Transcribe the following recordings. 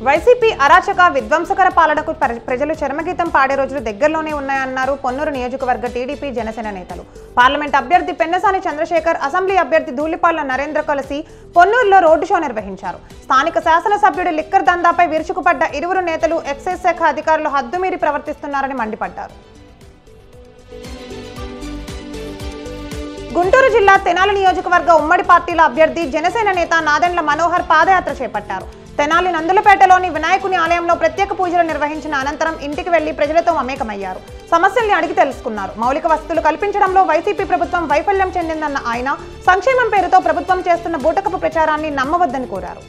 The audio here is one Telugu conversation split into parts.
వైసీపీ అరాచక విధ్వంసకర పాలనకు ప్రజలు చరమగీతం పాడే రోజులు దగ్గరలోనే ఉన్నాయన్నారు పొన్నూరు నియోజకవర్గ టీడీపీ జనసేన నేతలు. పార్లమెంట్ అభ్యర్థి పెన్నసాని చంద్రశేఖర్, అసెంబ్లీ అభ్యర్థి ధూళిపాళ్ల నరేంద్ర కలిసి పొన్నూరులో రోడ్డు షో నిర్వహించారు. స్థానిక శాసనసభ్యుడి లిక్కర్ దందాపై విరుచుకుపడ్డ ఇరువురు నేతలు ఎక్సైజ్ శాఖ అధికారులు హద్దుమీరి ప్రవర్తిస్తున్నారని మండిపడ్డారు. గుంటూరు జిల్లా తెనాలి నియోజకవర్గ ఉమ్మడి పార్టీల అభ్యర్థి జనసేన నేత నాదెండ్ల మనోహర్ పాదయాత్ర చేపట్టారు. తెనాలి నందులపేటలోని వినాయకుని ఆలయంలో ప్రత్యేక పూజలు నిర్వహించిన అనంతరం ఇంటికి వెళ్లి ప్రజలతో మమేకమయ్యారు. సమస్యల్ని అడిగి తెలుసుకున్నారు. మౌలిక వసతులు కల్పించడంలో వైసీపీ ప్రభుత్వం వైఫల్యం చెందిందన్న ఆయన సంక్షేమం పేరుతో ప్రభుత్వం చేస్తున్న బూటకపు ప్రచారాన్ని నమ్మవద్దని కోరారు.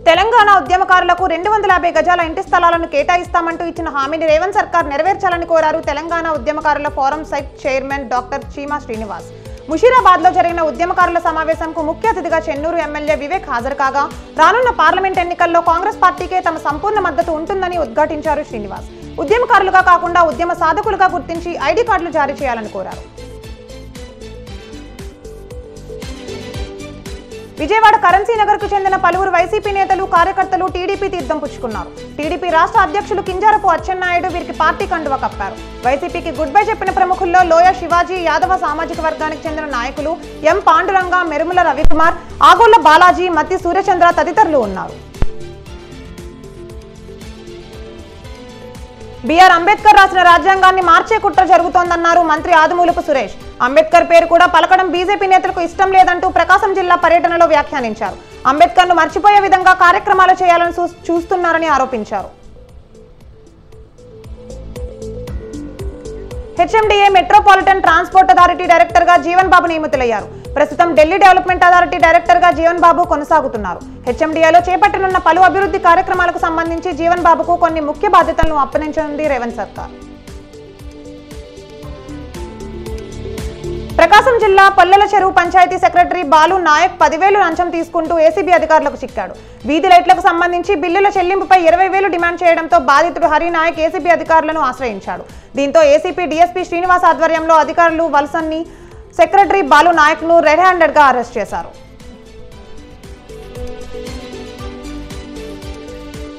తెలంగాణ ఉద్యమకారులకు 250 గజాల ఇంటి స్థలాలను కేటాయిస్తామంటూ ఇచ్చిన హామీని రేవంత్ సర్కార్ నెరవేర్చాలని కోరారు తెలంగాణ ఉద్యమకారుల ఫోరం సైట్ చైర్మన్ డాక్టర్ చీమా శ్రీనివాస్. ముషీరాబాద్ లో జరిగిన ఉద్యమకారుల సమావేశంకు ముఖ్య అతిథిగా చెన్నూరు ఎమ్మెల్యే వివేక్ హాజరు కాగా రానున్న పార్లమెంట్ ఎన్నికల్లో కాంగ్రెస్ పార్టీకే తమ సంపూర్ణ మద్దతు ఉంటుందని ఉద్ఘాటించారు శ్రీనివాస్. ఉద్యమకారులుగా కాకుండా ఉద్యమ సాధకులుగా గుర్తించి ఐడి కార్డులు జారీ చేయాలని కోరారు. విజయవాడ కరెన్సీ నగర్ కు చెందిన పలువురు వైసీపీ నేతలు కార్యకర్తలు టీడీపీ తీర్థం పుచ్చుకున్నారు. టీడీపీ రాష్ట్ర అధ్యక్షులు కింజారపు అచ్చెన్నాయుడు వీరికి పార్టీ కండువా కప్పారు. వైసీపీకి గుడ్ బై చెప్పిన ప్రముఖుల్లో లోయ శివాజీ యాదవ సామాజిక వర్గానికి చెందిన నాయకులు ఎం పాండురంగ, మెరుముల రవికుమార్, ఆగోళ్ల బాలాజీ, మత్తి సూర్యచంద్ర తదితరులు ఉన్నారు. బిఆర్ అంబేద్కర్ రాసిన రాజ్యాంగాన్ని మార్చే కుట్ర జరుగుతోందన్నారు మంత్రి ఆదిమూలపు సురేష్. అంబేద్కర్ పేరు కూడా పలకడం బీజేపీ నేతలకు ఇష్టం లేదంటూ ప్రకాశం జిల్లా పర్యటనలో వ్యాఖ్యానించారు. అంబేద్కర్ను మర్చిపోయే విధంగా కార్యక్రమాలు చేయాలని చూస్తున్నారని ఆరోపించారు. HMDA metropolitan transport authority director గా జీవన్ బాబు నియమితులయ్యారు. ప్రస్తుతం ఢిల్లీ డెవలప్మెంట్ అథారిటీ డైరెక్టర్ గా జీవన్ బాబు కొనసాగుతున్నారు. హెచ్ఎండిఏలో చేపట్టనున్న పలు అభివృద్ధి కార్యక్రమాలకు సంబంధించి జీవన్ బాబుకు కొన్ని ముఖ్య బాధ్యతలను అప్పగించనుంది రేవంత్ సర్కార్. ప్రకాశం జిల్లా పల్లెల చెరువు పంచాయతీ సెక్రటరీ బాలు నాయక్ 10,000 లంచం తీసుకుంటూ ఏసీబీ అధికారులకు చిక్కాడు. వీధి లైట్లకు సంబంధించి బిల్లుల చెల్లింపుపై 20,000 డిమాండ్ చేయడంతో బాధితుడు హరినాయక్ ఏసీబీ అధికారులను ఆశ్రయించాడు. దీంతో ఏసీపీ డీఎస్పీ శ్రీనివాస్ ఆధ్వర్యంలో అధికారులు వలసన్ని సెక్రటరీ బాలు నాయక్ ను రెడ్ హ్యాండెడ్ గా అరెస్ట్ చేశారు.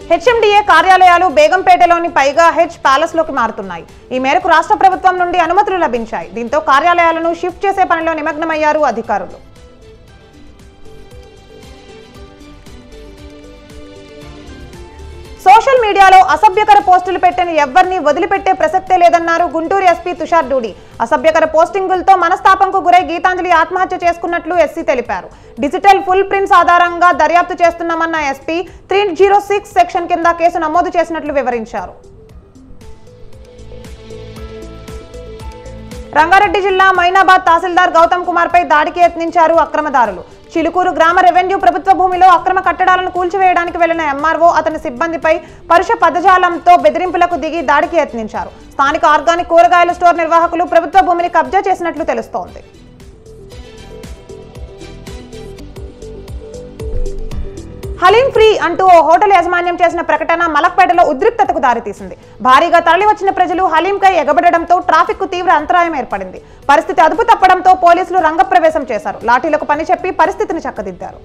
హెచ్ఎండిఏ కార్యాలయాలు బేగంపేటలోని పైగా హెచ్ ప్యాలెస్ లోకి మారుతున్నాయి. ఈ మేరకు రాష్ట్ర ప్రభుత్వం నుండి అనుమతులు లభించాయి. దీంతో కార్యాలయాలను షిఫ్ట్ చేసే పనిలో నిమగ్నమయ్యారు అధికారులు. సోషల్ మీడియాలో అసభ్యకర పోస్టులు పెట్టిన ఎవరిని వదిలిపెట్టే ప్రసక్తే లేదన్నారు గుంటూరు ఎస్పీ తుషార్ డూడి. అసభ్యకర పోస్టింగులతో మనస్తాపంకు గురై గీతాంజలి ఆత్మహత్య చేసుకున్నట్లు ఎస్సీ తెలిపారు. డిజిటల్ ఫుల్ ప్రింట్స్ ఆధారంగా దర్యాప్తు చేస్తున్నామన్న ఎస్పీ 306 సెక్షన్ కింద కేసు నమోదు చేసినట్లు వివరించారు. రంగారెడ్డి జిల్లా మైనాబాద్ తహసీల్దార్ గౌతమ్ కుమార్ పై దాడికి యత్నించారు అక్రమదారులు. చిలుకూరు గ్రామ రెవెన్యూ ప్రభుత్వ భూమిలో అక్రమ కట్టడాలను కూల్చివేయడానికి వెళ్లిన ఎంఆర్ఓ అతని సిబ్బందిపై పరుష పదజాలంతో బెదిరింపులకు దిగి దాడికి యత్నించారు. స్థానిక ఆర్గానిక్ కూరగాయల స్టోర్ నిర్వాహకులు ప్రభుత్వ భూమిని కబ్జా చేసినట్లు తెలుస్తోంది. హలీం ఫ్రీ అంటూ ఓ హోటల్ యాజమాన్యం చేసిన ప్రకటన మలక్పేటలో ఉద్రిక్తతకు దారితీసింది. భారీగా తరలివచ్చిన ప్రజలు హలీంకై ఎగబడడంతో ట్రాఫిక్ కు తీవ్ర అంతరాయం ఏర్పడింది. పరిస్థితి అదుపు తప్పడంతో పోలీసులు రంగప్రవేశం చేశారు. లాఠీలకు పని చెప్పి పరిస్థితిని చక్కదిద్దారు.